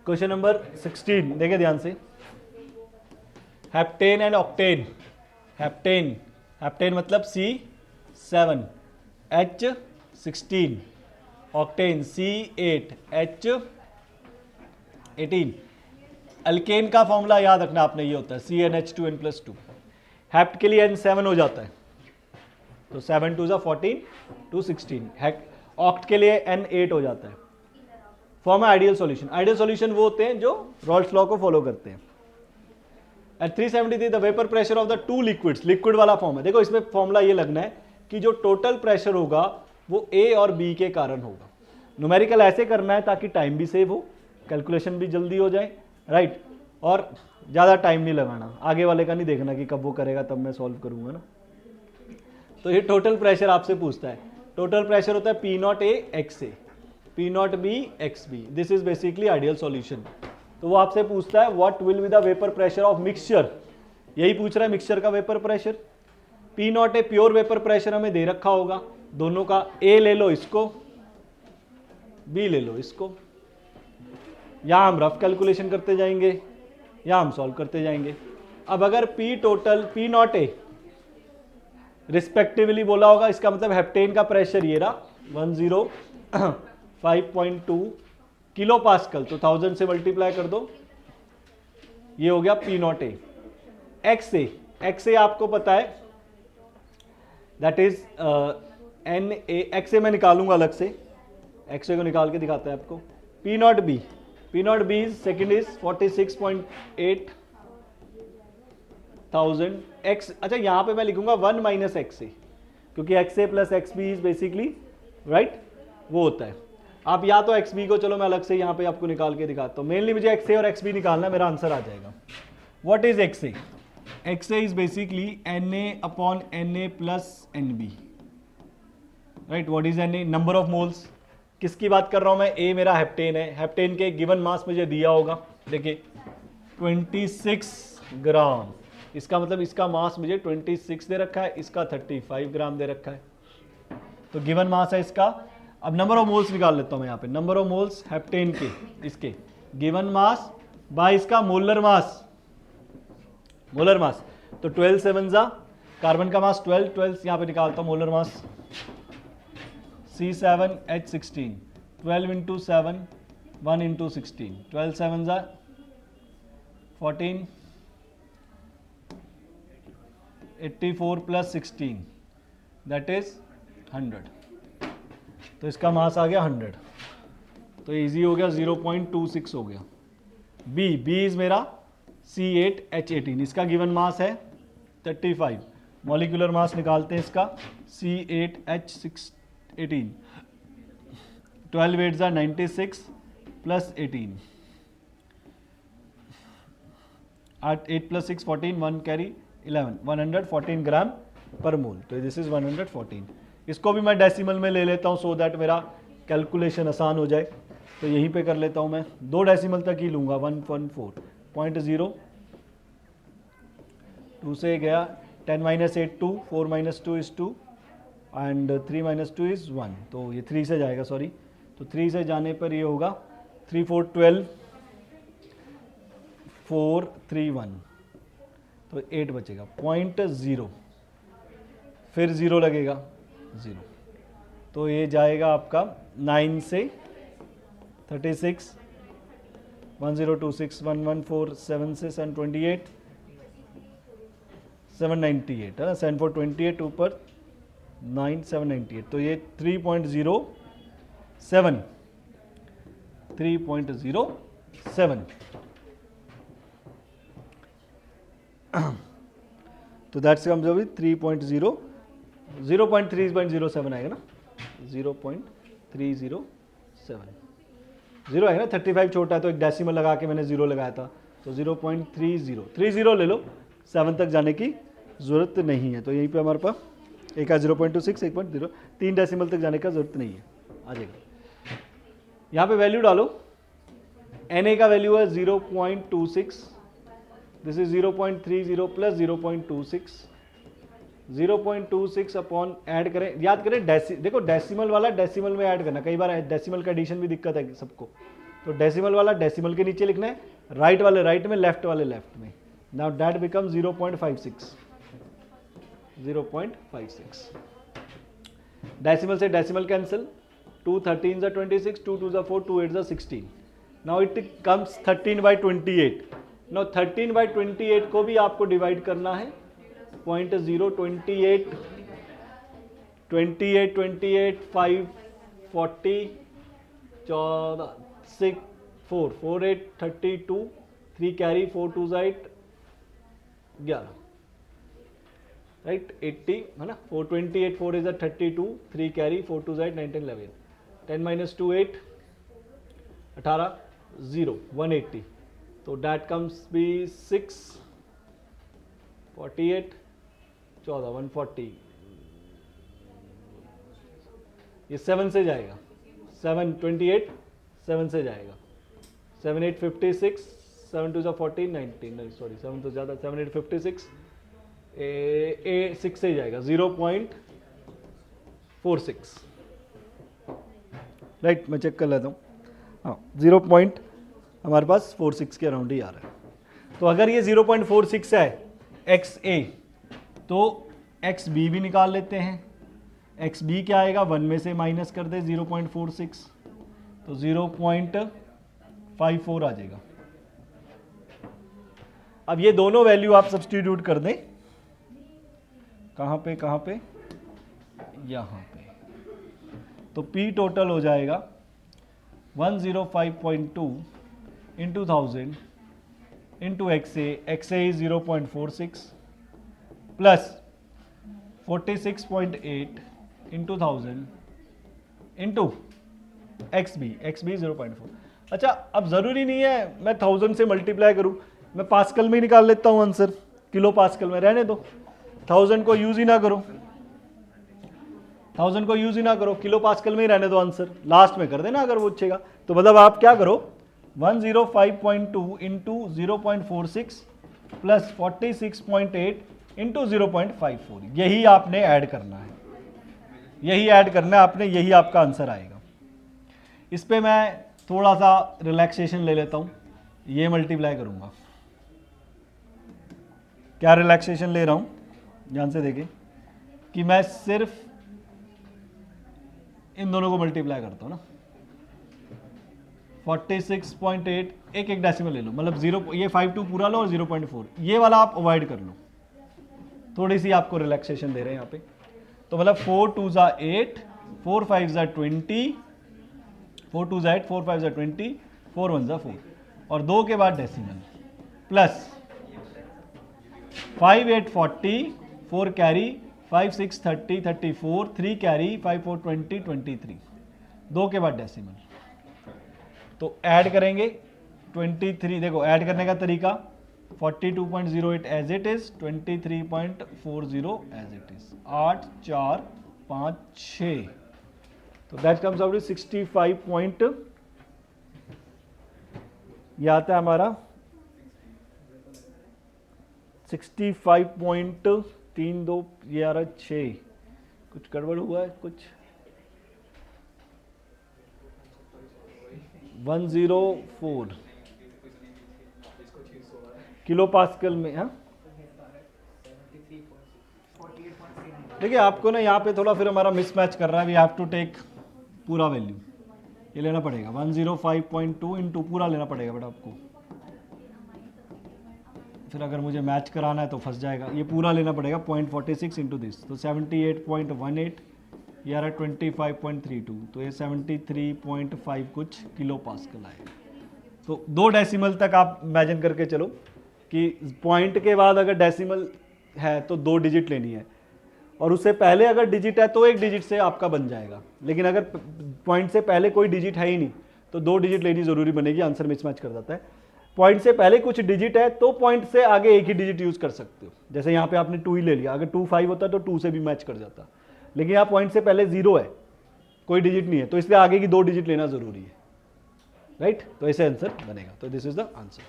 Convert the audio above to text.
Question number 16 देखिए ध्यान से, heptane and octane. Heptane, heptane मतलब C7 H16, octane C8H18। Alkane का फॉर्मूला याद रखना आपने, ये होता है CnH2n+2। हेप्ट के लिए N7 हो जाता है, तो 7 2 14 2 16। ऑक्ट के लिए N8 हो जाता है। फॉर्म है आइडियल सॉल्यूशन। आइडियल सॉल्यूशन वो होते हैं जो रॉल्स लॉ को फॉलो करते हैं। At 373 the vapour pressure of the two liquids, liquid वाला फॉर्म है। देखो इसमें फॉर्मूला ये लगना है कि जो टोटल प्रेशर होगा वो ए और बी के कारण होगा। न्यूमेरिकल ऐसे करना है ताकि टाइम भी सेव हो, कैलकुलेशन भी जल्दी हो जाए, राइट, और ज़्यादा टाइम नहीं लगाना। आगे वाले का नहीं देखना कि कब वो करेगा तब मैं सॉल्व करूंगा ना। तो ये टोटल प्रेशर आपसे पूछता है। टोटल प्रेशर होता है P0A XA, P0B XB। This is basically ideal solution. तो वो आपसे पूछता है what will be the vapour pressure of mixture, यही पूछ रहा है मिक्सचर का vapour pressure. P0A pure vapour pressure हमें दे रखा होगा, दोनों का A ले लो इसको, B ले लो इसको। यहां हम रफ कैलकुलेशन करते जाएंगे, यहां हम सॉल्व करते जाएंगे। अब अगर P टोटल P0A रिस्पेक्टिवली बोला होगा, इसका मतलब हेप्टेन का प्रेशर ये रहा 105.2 किलो पास्कल, तो 1000 से मल्टीप्लाई कर दो, ये हो गया P0A। XA, XA आपको पता है दैट इज NA। XA मैं निकालूंगा अलग से, XA को निकाल के दिखाता है आपको। P0B, P0B is second is 46.8 1000 x। अच्छा यहां पे मैं लिखूंगा 1 माइनस XA, क्योंकि XA plus XB is basically right वो होता है। आप या तो XB को, चलो मैं अलग से यहां पे आपको निकाल के दिखाता हूं। मेनली मुझे XA और XB निकालना है, मेरा आंसर आ जाएगा। What is XA? XA is basically Na upon Na plus NB, right. What is Na? Number of moles. किसकी बात कर रहा हूं मैं? A मेरा हेप्टेन है, हेप्टेन के गिवन मास मुझे दिया होगा, देखिए 26 ग्राम। इसका मतलब इसका मास मुझे 26 दे रखा है, इसका 35 ग्राम दे रखा है, तो गिवन मास है इसका। अब नंबर ऑफ मोल्स निकाल लेता हूं मैं यहाँ पे। नंबर ऑफ मोल्स हेप्टेन के, इसके गिवन मास बाय इसका मोलर मास, मोलर मास। तो 12 7 जा, कार्बन का मास 12, 12 यहाँ पे निकालता हूँ molar mass C7H16, 12 into 7 1 into 16, 12 7 जा 14, 84 प्लस 16 दैट इज 100। तो इसका मास आ गया 100, तो इजी हो गया, 0.26 हो गया। बी इज मेरा C8H18, इसका गिवन मास है 35। मॉलिक्यूलर मास निकालते हैं इसका, C8H18, 12 8 जा 96 प्लस 18, 8 प्लस 6 14, 1 कैरी 11, 114 ग्राम पर मोल। तो दिस इज 114। इसको भी मैं डेसिमल में ले लेता हूँ सो दैट मेरा कैलकुलेशन आसान हो जाए। तो यहीं पे कर लेता हूँ मैं, 2 डेसिमल तक ही लूँगा, 114.0, 2 से गया 10 minus 8 2, 4 minus 2 is 2 and 3 minus 2 is 1, तो ये 3 से जाएगा, सॉरी। तो 3 से जाने पर ये होगा 3 4 12 4 3 1, तो 8 बचेगा 0.0, फिर 0 लगेगा 0, तो ये जाएगा आपका 9 से 36, 1026, 114, 7 से 728, 798 है ना, 7428 ऊपर 9 798, तो ये 3.07, 3.07। तो दैट्स कम्स अप विद 3.0, 0.307 आएगा ना, 0.307, 0 है ना, 35 छोटा है तो एक डेसिमल लगा के मैंने 0 लगाया था, तो 0.30 ले लो, 7 तक जाने की ज़रूरत नहीं है। तो यहीं पे हमारे पास एक है 0.26, 1.0, 3 डेसिमल तक जाने का ज़रूरत नहीं है, आ जाएगा। यहाँ पे वैल्यू डालो, Na का वैल्यू है 0.26, this is 0.30 plus 0.26, 0.26 upon add करें, याद करें देखो डेसिमल वाला डेसिमल में ऐड करना, कई बार डेसिमल का एडिशन भी दिक्कत है सबको, तो डेसिमल वाला डेसिमल के नीचे लिखना है, राइट वाले राइट में, लेफ्ट वाले लेफ्ट में. Now that become 0.56. 0.56. डेसिमल से decimal cancel. 2 13 are 26, 2 2 are 4, 2 8 are 16. Now it comes 13/28. Now 13/28 को भी आपको डिवाइड करना है 0.028, 28, 28, 5, 40, 14, 6, 4, 4 8, 32, 3 कैरी, 4 2 8, 11, राइट. 80 है ना. 428, 4 is 32, 3 कैरी, 4 2 8, 9 10 11. 10 minus 2 8, 18, 0, 180. तो that comes be 6, 48, 14, 140. ये 7 से जाएगा. 7 28, 7 से जाएगा. 7 8 56, 7 2 14, 19, नहीं सॉरी 7 तो ज़्यादा. 7 8 56, 6 से जाएगा. 0.46. राइट, मैं चेक कर लेता हूँ. हाँ, 0. हमारे पास 46 के अराउंड ही आ रहा है. तो अगर ये 0.46 है एक्स ए, तो एक्स बी भी निकाल लेते हैं. एक्स बी क्या आएगा, 1 में से माइनस कर दे 0.46, तो 0.54 आ जाएगा. अब ये दोनों वैल्यू आप सब्स्टिट्यूट कर दें. कहाँ पे यहाँ पे. तो P टोटल हो जाएगा 105.2 into 1000 into XA. XA is 0.46 plus 46.8 into 1000 into XB. XB 0.4. अच्छा, अब ज़रूरी नहीं है मैं 1000 से मल्टीप्लाई करूँ, मैं पास्कल में ही निकाल लेता हूँ आंसर. किलो पास्कल में रहने दो, 1000 को यूज़ ही ना करो. 1000 को यूज ही ना करो, किलो पास्कल में ही रहने दो आंसर. लास्ट में कर देना अगर वो पूछेगा. तो मतलब आप क्या करो, 105.2 इंटू 0.46 प्लस 46.8 इंटू 0.54. यही आपने ऐड करना है, यही ऐड करना है आपने, यही आपका आंसर आएगा. इस पे मैं थोड़ा सा रिलैक्सेशन ले लेता हूँ. ये मल्टीप्लाई करूँगा. क्या रिलैक्सेशन ले रहा हूँ, ध्यान से देखिए कि मैं सिर्फ इन दोनों को मल्टीप्लाई करता हूँ ना. 46.8, एक डेसिमल ले लो, मतलब 0, ये 52 पूरा लो और 0.4 ये वाला आप अवॉइड कर लो. थोड़ी सी आपको रिलैक्सेशन दे रहे हैं यहाँ पे. तो मतलब 4 2 8, 4 5 20, 4 2 8, 4 5 20, 4 1 4 और 2 के बाद डेसिमल प्लस 5 8 40, 4 कैरी, 5 6 30 34, 3 कैरी, 5 4 20 23, 2 के बाद डेसिमल. तो ऐड करेंगे 23. देखो ऐड करने का तरीका 42.08 as it is, 23.40 as it is. 8 4 5 6. तो दैट कम्स आउट 65 पॉइंट. ये आता है हमारा 65.32. ये आ रहा है 6. कुछ गड़बड़ हुआ है कुछ. 104 किलो पास्कल में. हाँ देखिए आपको ना यहाँ पे थोड़ा फिर हमारा मिसमैच कर रहा है. वी हैव टू टेक पूरा वैल्यू, ये लेना पड़ेगा 105.2 इंटू पूरा लेना पड़ेगा बेटा आपको. फिर अगर मुझे मैच कराना है तो फंस जाएगा. ये पूरा लेना पड़ेगा 0.46 इंटू दिस. तो 78.18, ये आ रहा है 25.32. तो ये 73.5 कुछ किलो पास्कल आएगा. तो 2 डेसिमल तक आप इमेजिन करके चलो कि पॉइंट के बाद अगर डेसिमल है तो 2 डिजिट लेनी है, और उससे पहले अगर डिजिट है तो 1 डिजिट से आपका बन जाएगा. लेकिन अगर पॉइंट से पहले कोई डिजिट है ही नहीं तो 2 डिजिट लेनी ज़रूरी बनेगी. आंसर मिसमैच कर जाता है. पॉइंट से पहले कुछ डिजिट है तो पॉइंट से आगे एक ही डिजिट यूज़ कर सकते हो. जैसे यहाँ पे आपने 2 ही ले लिया, अगर 2 5 होता तो 2 से भी मैच कर जाता. लेकिन यहाँ पॉइंट से पहले 0 है, कोई डिजिट नहीं है, तो इसलिए आगे की 2 डिजिट लेना ज़रूरी है. राइट, तो ऐसे आंसर बनेगा. तो दिस इज द आंसर.